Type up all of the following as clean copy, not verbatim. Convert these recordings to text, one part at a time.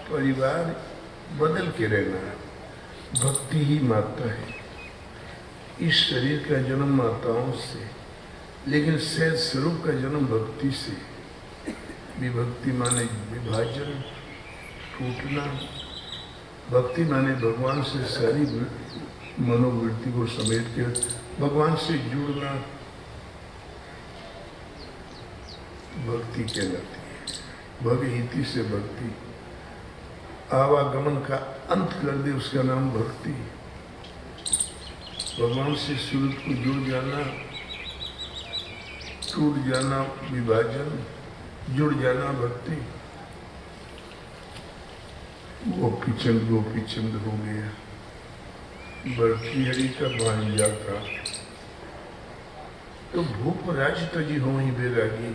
परिवार बदल के रहना, भक्ति ही माता है। इस शरीर का जन्म माताओं से, लेकिन सहज स्वरूप का जन्म भक्ति से। विभक्ति माने विभाजन, टूटना। भक्ति माने भगवान से सारी मनोवृत्ति को समेट के भगवान से जुड़ना, भक्ति कहलाती है। भगहिति से भक्ति, आवागमन का अंत कर दे, उसका नाम भक्ति। भगवान से सूरत को जुड़ जाना, टूट जाना विभाजन, जुड़ जाना भक्ति। गोपी चंद हो गया, भर्तृहरि का भांजा था। तो भूप राज तजी हो ही बेरागी,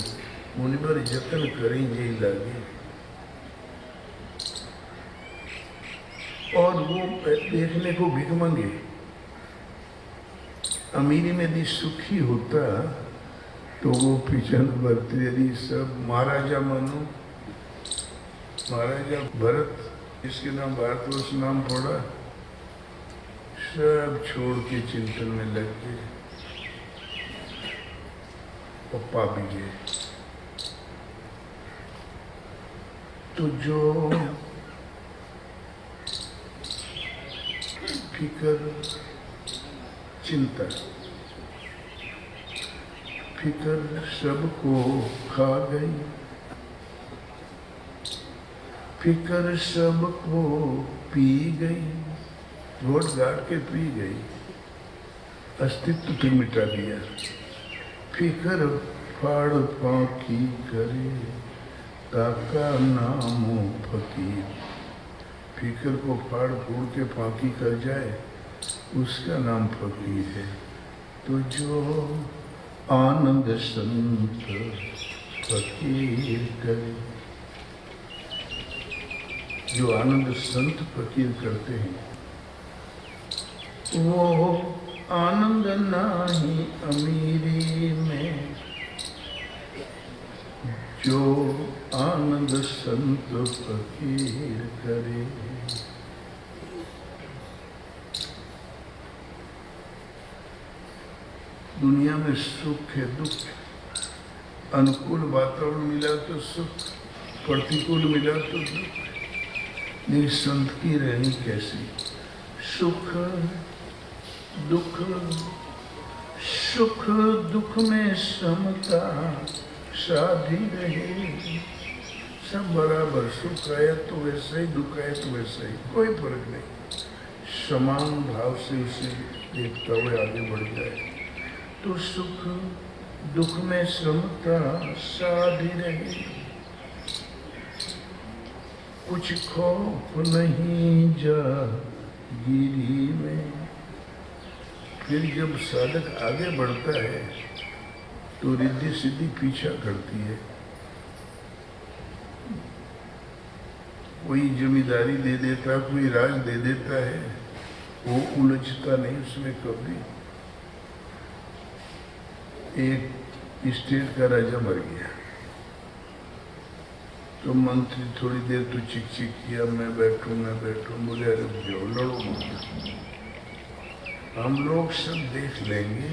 मुनिबर जतन करें जे लागे। और वो देखने को भिख मांगे। अमीरी में यदि सुखी होता तो वो पिछंद भर्तृहरि सब महाराजा मानो, महाराजा भरत जिसके नाम भारतवर्ष नाम पड़ा, सब छोड़ के चिंतन में लग गए। पप्पा भी गए। तो जो फिकर, चिंता, फिकर सबको खा गई, फिकर सबको पी गई, घोट घाट के पी गई, अस्तित्व फिर मिटा दिया। फिकर फाड़ फांकी करे, ताका नामो फकीर। फिकर को फाड़ फूड़ के फांकी कर जाए, उसका नाम फकीर है। तो जो आनंद संत फकीर करे, जो आनंद संत फकीर करते हैं, वो आनंद नाही अमीरी में, जो आनंद संत फकीर करे। दुनिया में सुख है, दुख है। अनुकूल वातावरण मिला तो सुख, प्रतिकूल मिला तो दुख। लेकिन संत की रहनी कैसी? सुख दुख, सुख दुख में समता साधी रहे। सब बराबर, सुख आया तो वैसे ही, दुख आया तो वैसे ही, कोई फर्क नहीं। समान भाव से उसे देखता हुए आगे बढ़ जाए तो सुख दुख में समता साधी रहे। कुछ खौफ नहीं जा गिरी में। फिर जब साधक आगे बढ़ता है तो रिद्धि सिद्धि पीछा करती है। कोई जमींदारी दे देता, कोई राज दे देता है, वो उलझता नहीं उसमें कभी। एक स्टेट का राजा मर गया तो मंत्री थोड़ी देर तो चिक चिक किया, मैं बैठूं। बोले अरे जाओ लड़ो, हम लोग सब देख लेंगे।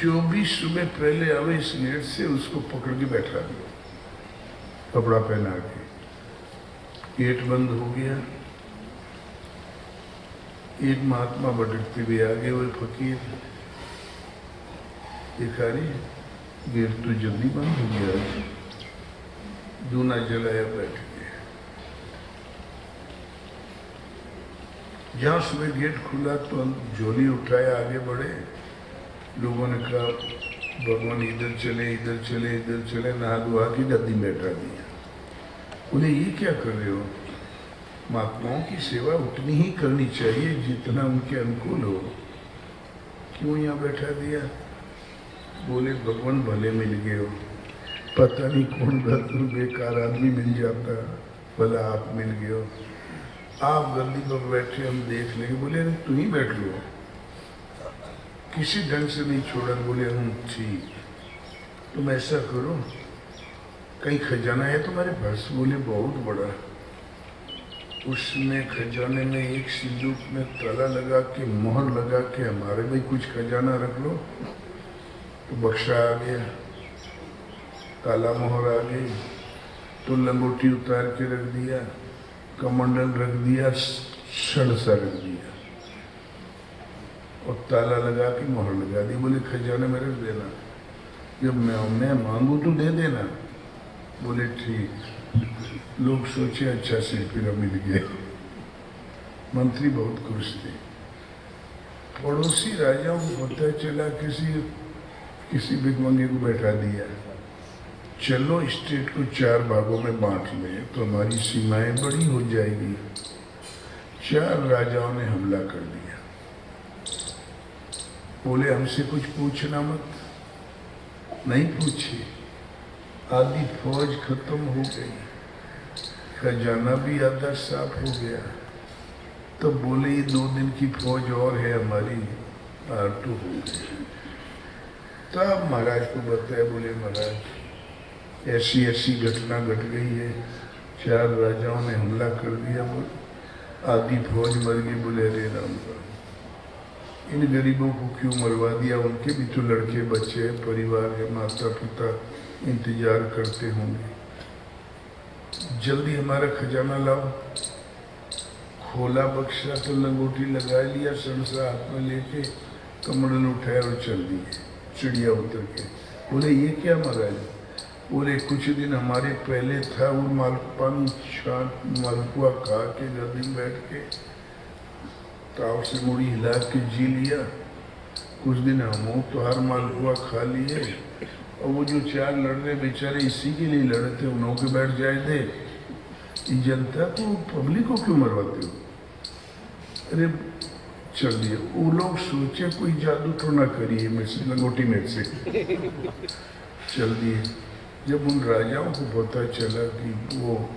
जो भी सुबह पहले आवे इस गेट से उसको पकड़ के बैठा दो, कपड़ा पहना के। गेट बंद हो गया। एक महात्मा बटकते हुए आगे, वो फकीर भिखारी, गेट तो जल्दी बंद हो गया। दूना जलाया, बैठ गया। जहां सुबह गेट खुला तो झोली उठाया, आगे बढ़े। लोगों ने कहा भगवान इधर चले, इधर चले, इधर चले। नहा धुआ की गद्दी में बैठा दिया। बोले ये क्या कर रहे हो? महात्माओं की सेवा उतनी ही करनी चाहिए जितना उनके अनुकूल हो, क्यों यहाँ बैठा दिया? बोले भगवान भले मिल गए हो। पता नहीं कौन बेकार आदमी मिल जाता, भला आप मिल गए हो। आप गद्दी पर बैठे, हम देख लेंगे। बोले तू ही बैठ लो, किसी ढंग से नहीं छोड़ा। बोले हम ठीक, तुम ऐसा करो, कहीं खजाना है तुम्हारे पास? बोले बहुत बड़ा। उसमें खजाने में एक सिंदूक में ताला लगा के मोहर लगा के हमारे भाई कुछ खजाना रख लो, तो बक्सा आ गया, ताला मोहर आ गई, तो लंगोटी उतार के रख दिया, कमंडल रख दिया, षड़सा रख दिया और ताला लगा के मोहर लगा दी। बोले खजाने में रख देना, जब मैं मांगू तो दे देना। बोले ठीक। लोग सोचे अच्छा शिल्पीरा मिल गया। मंत्री बहुत खुश थे। पड़ोसी राजाओं को पता चला किसी भिखमंगे को बैठा दिया, चलो स्टेट को 4 भागों में बांट लें तो हमारी सीमाएं बड़ी हो जाएगी। 4 राजाओं ने हमला कर दिया। बोले हमसे कुछ पूछना मत। नहीं पूछे। आधी फौज खत्म हो गई, खजाना भी आधा साफ हो गया। तो बोले ये 2 दिन की फौज और है हमारी, आटू हो गई। तब महाराज को बताया, बोले महाराज ऐसी ऐसी घटना घट गई है, 4 राजाओं ने हमला कर दिया, बोले आधी फौज मर गई। बोले अरे राम राम, इन गरीबों को क्यों मरवा दिया? उनके भी तो लड़के बच्चे हैं, परिवार है, माता पिता इंतजार करते होंगे। जल्दी हमारा खजाना लाओ। खोला बक्सा तो लंगोटी लगा लिया, सरसा हाथ में लेके कमंडल उठाया और चल दिए चिड़िया उतर के। बोले ये क्या महाराज? बोले कुछ दिन हमारे पहले था, वो मालपुआ खा के गद्दी में बैठ के ताव से मुड़ी हिला के जी लिया। कुछ दिन हम तो हर मालपुआ खा लिए, और वो जो 4 लड़ रहे बेचारे इसी के लिए लड़े थे, उन्हों के बैठ जाए थे। जनता को, पब्लिक को क्यों मरवाते हो? अरे चल दिए। वो लोग सोचे कोई जादू तो ना करिए मेरे से, लंगोटी मेरे से। चल दिए। जब उन राजाओं को पता चला कि वो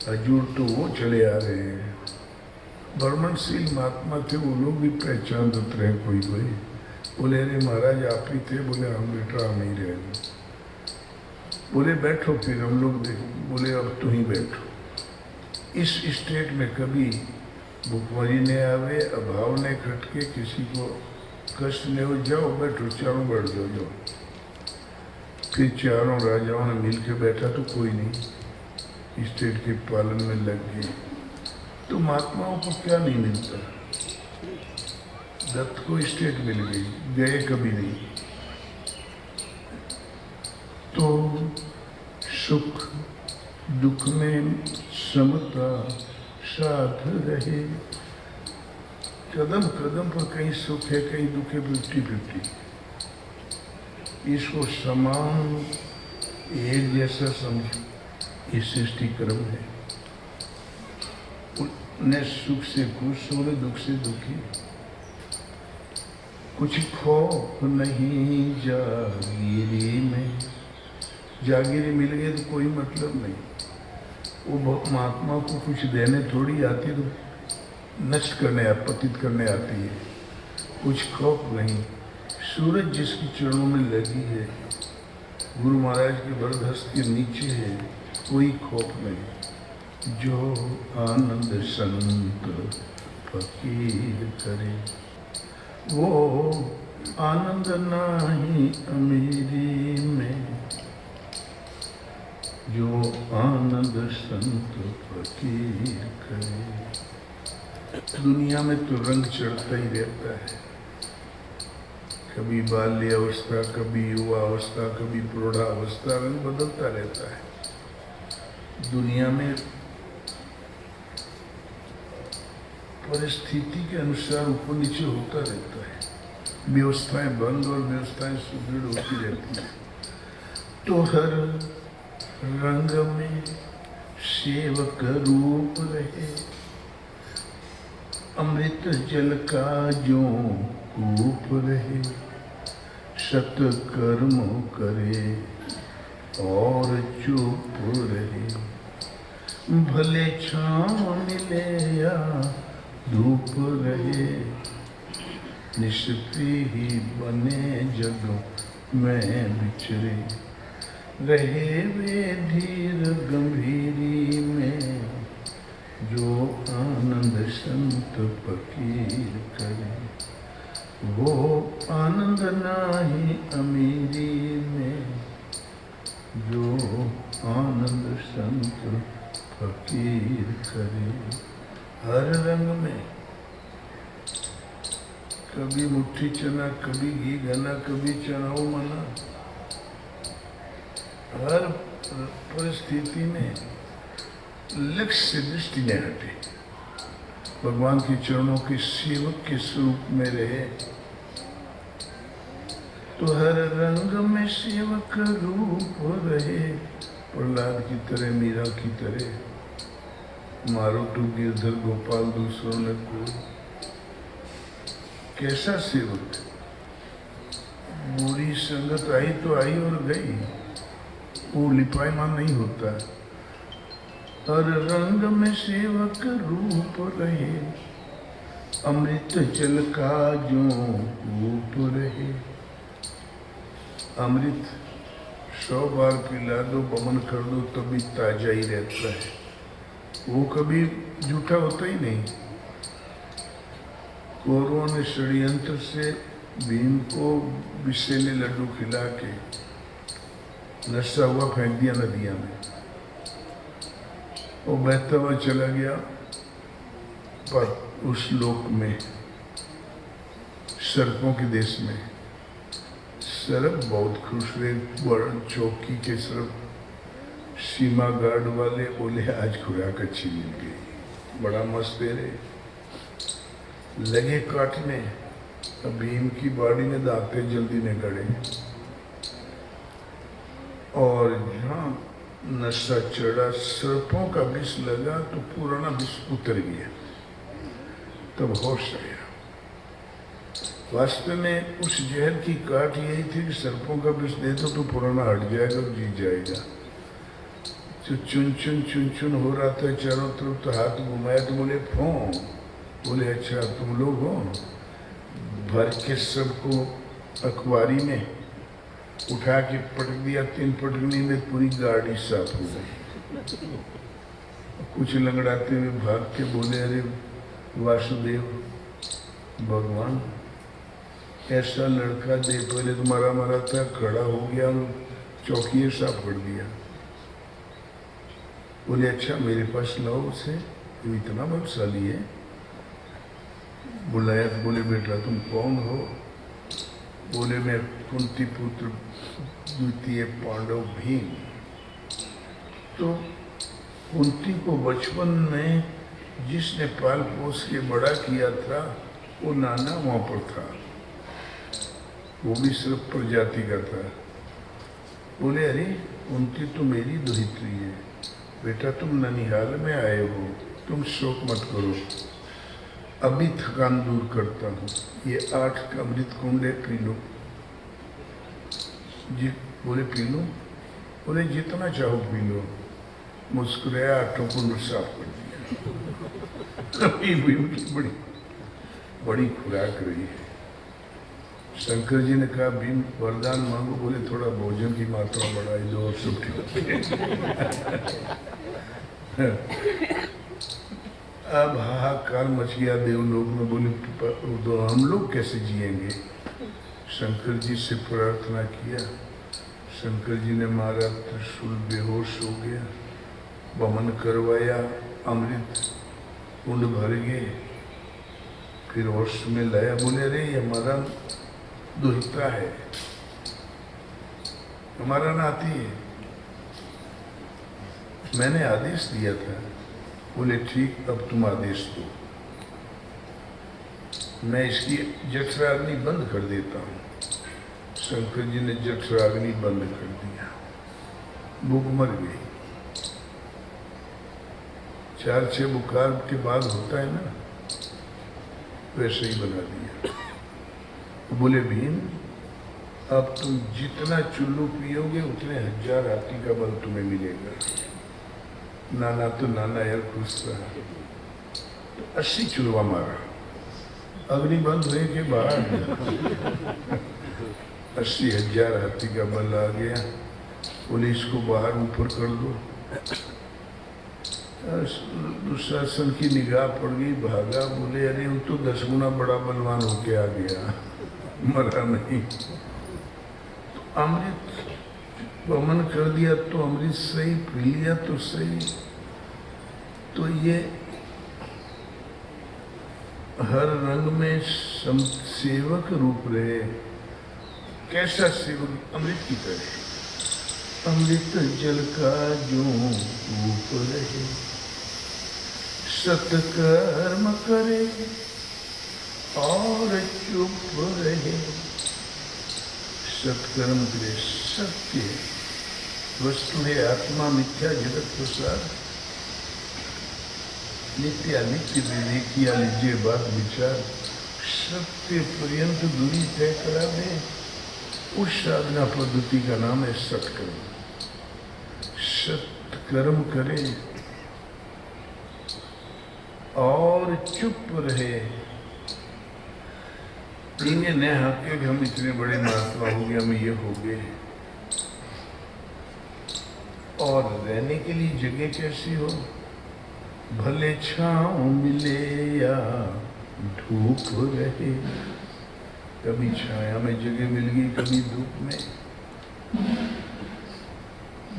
हजूर तो वो चले आ रहे हैं, ब्रह्मणशील महात्मा थे, वो लोग भी पहचान देते रहे कोई कोई। बोले अरे महाराज आप ही थे? बोले हम बेटा हम ही रहे। बोले बैठो फिर हम लोग देखो। बोले अब तुम ही बैठो। इस स्टेट में कभी भुखमरी ने आवे, अभाव ने खटके, किसी को कष्ट ने हो, जाओ बैठो, चारों बैठ जाओ। फिर 4 राजाओं ने मिल के बैठा तो कोई नहीं, स्टेट के पालन में लग गए। तो महात्माओं को क्या नहीं मिलता? दत्त को स्टेट मिल गई, गए कभी नहीं। तो सुख दुख में समता साथ रहे। कदम कदम पर कहीं सुख है कहीं दुख है, 50-50। इसको समान एक जैसा समझो, ये सृष्टि क्रम है। न सुख से खुश हो, न दुख से दुखी। कुछ खौफ नहीं जागीरी में। जागीरी मिल गई तो कोई मतलब नहीं। वो महात्मा को कुछ देने थोड़ी आती, तो नष्ट करने, पतित करने आती है। कुछ खौफ नहीं। सूरज जिसकी चरणों में लगी है, गुरु महाराज के वरदहस्त के नीचे है, कोई खौफ नहीं। जो आनंद संत फकीर करे, वो आनंद नहीं अमीरी में। जो आनंद संत फकीर करे। दुनिया में तो रंग चढ़ता ही रहता है, कभी बाल्य अवस्था, कभी युवा अवस्था, कभी प्रौढ़ा अवस्था, रंग बदलता रहता है। दुनिया में परिस्थिति के अनुसार ऊपर नीचे होता रहता है, व्यवस्थाएं बंद और व्यवस्थाएं सुदृढ़ होती रहती हैं। तो हर रंग में सेवक रूप रहे, अमृत जल का जो कूप रहे। सत्कर्म करे और चुप रहे, भले छाँव मिले या धूप रहे। निष्क्रिय ही बने जगों में बिछरे, रहे वे धीर गंभीरी में। जो संत फकीर करे, वो आनंद नाही अमीरी में, जो आनंद संत फकीर करे। हर रंग में, कभी मुट्ठी चना, कभी घी घना, कभी चनाऊ मना, हर परिस्थिति में लक्ष्य से दृष्टि न हटे, भगवान के चरणों के सेवक के स्वरूप में रहे, तो हर रंग में सेवक रूप रहे। प्रहलाद की तरह, मीरा की तरह, मारुतु गिरधर गोपाल दूसरों ने कोई कैसा सेवक। बुरी संगत आई तो आई और गई, वो लिपायमान नहीं होता। हर रंग में सेवक रूप रहे, अमृत जल का जो रूप रहे। अमृत 100 बार पिला दो, बमन कर दो, तभी ताजा ही रहता है, वो कभी झूठा होता ही नहीं। कौरवों ने षड्यंत्र से भीम को विषैले लड्डू खिला के नशा हुआ फेंक दिया नदिया में, वो बहता हुआ चला गया। पर उस लोक में, सर्पों के देश में, सर्प बहुत खुश हुए। बड़ चौकी के सर्प, सीमा गार्ड वाले बोले आज खुराक अच्छी मिल गई, बड़ा मस्त दे रहे, लगे काटने। भीम की बाड़ी में दांते जल्दी न गड़े, और जहाँ नशा चढ़ा, सर्पों का विष लगा तो पुराना विष उतर गया, तब होश आया। वास्तव में उस जहर की काट यही थी कि सर्पों का विष दे दो तो पुराना हट जाएगा और जीत जाएगा। जो चुन चुन हो रहा था चारों तरफ, तो हाथ घुमाया तो बोले फों, बोले अच्छा तुम लोग हो। भर के सबको अखबारी में उठा के पटक दिया, 3 पटकनी में पूरी गाड़ी साफ हो गई। कुछ लंगड़ाते हुए भाग के बोले अरे वासुदेव भगवान, ऐसा लड़का दे, पहले तुम्हारा मरा था, खड़ा हो गया और चौकी साफ कर दिया। बोले अच्छा मेरे पास लाओ उसे, वो इतना बलशाली है। बुलाया तो बोले बेटा तुम कौन हो? बोले मैं कुंती पुत्र द्वितीय पांडव भीम। तो कुंती को बचपन में जिसने पाल पोस के बड़ा किया था, वो नाना वहाँ पर था, वो भी सिर्फ प्रजाति का था। बोले अरे कुंती तो मेरी दुहित्री है, बेटा तुम ननिहाल में आए हो, तुम शोक मत करो, अभी थकान दूर करता हूँ, ये 8 का अमृत कुंड है, पी लो। जी बोले पी लो? बोले जितना चाहो पी लो। मुस्कुराया, 8 कुंड साफ कर दिया। अभी भीम की बड़ी खुराक रही है। शंकर जी ने कहा भीम वरदान मांगो, बोले थोड़ा भोजन की मात्रा बढ़ाई दो और सब ठीक। अब हाहाकार मच गया देवलोक में, बोले तो हम लोग कैसे जिएंगे? शंकर जी से प्रार्थना किया, शंकर जी ने मारा, त्रिशूल बेहोश हो गया, वमन करवाया, अमृत कुंड भर गए, फिर होश में लाया। बोले अरे ये हमारा दुहिता है, हमारा नाती है, मैंने आदेश दिया था। बोले ठीक, अब तुम आदेश दो, मैं इसकी जठराग्नि बंद कर देता हूँ। शंकर जी ने जठराग्नि बंद कर दिया, भूख मर गई। 4-6 बुखार के बाद होता है ना, वैसे ही बना दिया। बोले भीम अब तुम जितना चुल्लू पियोगे उतने 1000 हाथी का बल तुम्हें मिलेगा। नाना तो नाना यार खुश था, 80 चुलवा मारा, अग्नि बंद हुए के बाद 80,000 हाथी का बल आ गया। बोले इसको बाहर ऊपर कर दो। दुशासन की निगाह पड़ गई, भागा, बोले अरे वो तो 10 गुना बड़ा बलवान होके आ गया, मरा नहीं। तो अमृत वमन कर दिया तो अमृत सही, पी लिया तो सही। तो ये हर रंग में सेवक रूप रहे। कैसा सेवक? अमृत की तरह, अमृत जल का जो रूप रहे, सत्कर्म करे और चुप रहे। सत्कर्म करे, सत्य वस्तु है आत्मा, मिथ्या जगत प्रसार। नित्य नित्य विवेकिया लीजिए बात विचार, सत्य पर्यंत दूरी तय करा दे। उस साधना पद्धति का नाम है सत्कर्म। सत्कर्म करे और चुप रहे। इन्हें न हके कि हम इतने बड़े महात्मा हो गए, हम ये हो गए। और रहने के लिए जगह कैसी हो? भले छाँव मिले या धूप रहे। कभी छाया में जगह मिल गई, कभी धूप में।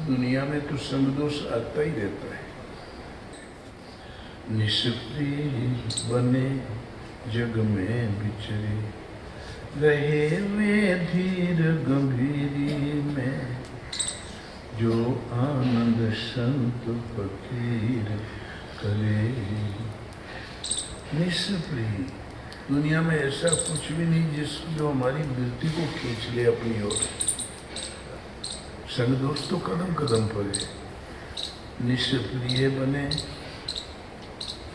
दुनिया में तो संग दोष आता ही रहता है। निष्क्रिय बने जग में बिचरे, रहे वे धीर गंभीरी में, जो आनंद संत फकीर करे। निष्क्रिय, दुनिया में ऐसा कुछ भी नहीं जो हमारी वृत्ति को खींच ले अपनी ओर। संग दोस्त तो कदम कदम पर है। निष्क्रिय बने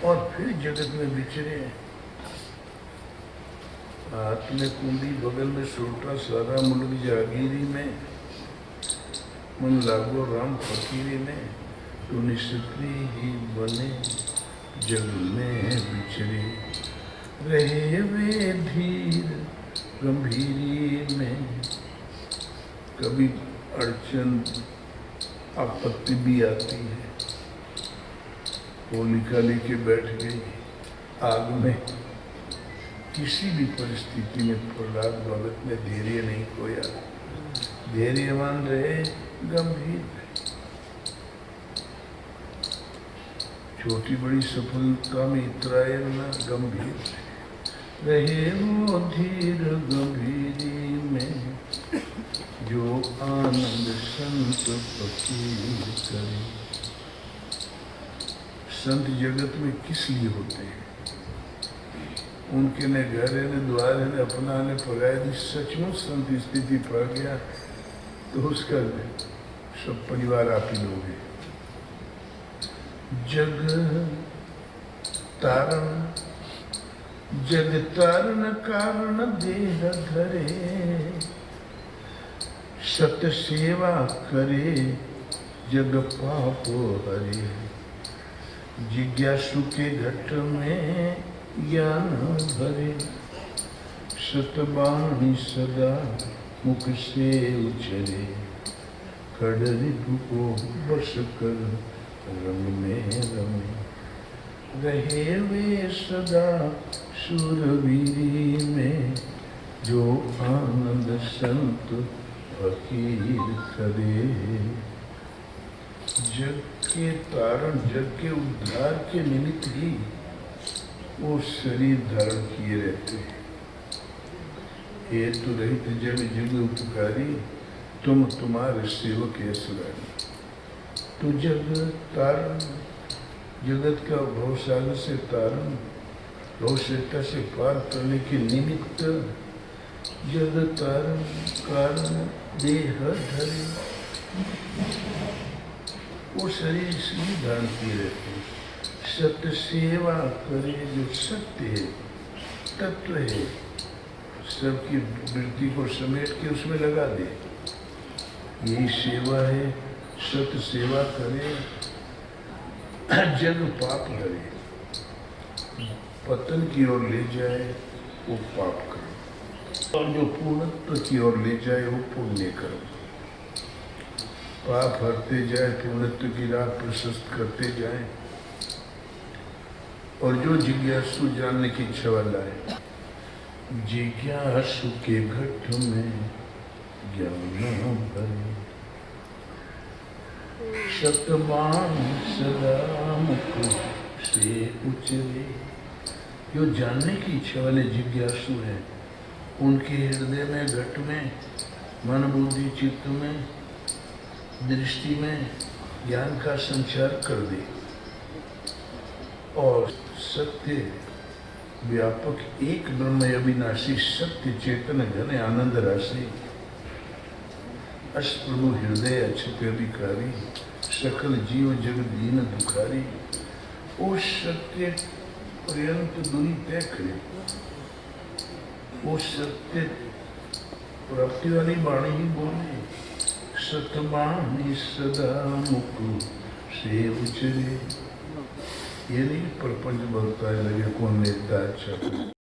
और फिर जगत में विचरे। हाथ में कुंडी, बगल में सोटा, सारा मुल्क जागीरी में, मन लागो राम फकीरी में। तो निष्क्रिय ही बने जग में बिचरे, रहे वे धीर गंभीरी में। कभी अड़चन आपत्ति भी आती है। वो निकाली के बैठ गई आग में। किसी भी परिस्थिति में प्रहलाद भगत ने धैर्य नहीं खोया। धैर्यवान रहे, गंभीर। छोटी बड़ी सफलता में इतराए ना, गंभीर रहे वो धीर गंभीरी में, जो आनंद संत फकीर करे। संत जगत में किस लिए होते हैं? उनके न घर है, न द्वार है, न अपना, न पगार। सचमुच संत स्थिति पा गया तो उसका सब परिवार आप ही लोग हैं। जग तारण, जग तारण कारण देह धरे, सत सेवा करे जग पाप हरे। जिज्ञासु के घट में ज्ञान भरे, सतबाणी सदा मुख से उछरे। खड़रिपु को बस कर रंग में रमे, रहे वे सदा सुरवीरी में, जो आनंद संत फकीर करे। जग के तारण, जग के उद्धार के निमित्त ही वो शरीर धारण किए रहते हैं। हेतु रहित जग जग उपकारी, तुम तुम्हारे सेवक ऐश्वर्य। तो जग तारण, जगत का भवसागर से तारण, भवशयता से पार करने के निमित्त जग तारण कारण देह धरे। वो शरीर इसलिए धारण किए रहते हैं। सत्य सेवा करे, जो सत्य है, तत्व है, सबकी वृत्ति को समेट के उसमें लगा दे। यही सेवा है। सत्य सेवा करे, जग पाप करे, पतन की ओर ले जाए वो पाप करे, और जो पूर्णत्व की ओर ले जाए वो पुण्य करे। पाप हरते जाए, पूर्णत्व की राह प्रशस्त करते जाए, और जो जिज्ञासु जानने की इच्छा वाला है, जिज्ञासु के घट में ज्ञान भरे, सतबान सदा मुख से उचरे। जो जानने की इच्छा वाले जिज्ञासु हैं, उनके हृदय में, घट में, मन बुद्धि चित्त में, दृष्टि में ज्ञान का संचार कर दे और सत्य व्यापक एक ब्रह्म अविनाशी सत्य चेतन घन आनंद राशि अस प्रभु हृदय अच्युत अधिकारी सकल जीव जगत दीन दुखारी, वो सत्य पर्यंत दूरी तय करे। वो सत्य प्राप्ति वाली वाणी ही बोले, सतबानी सदा मुख से उचरे। ये नहीं प्रपंच बोलता है लगे कौन नेता अच्छा।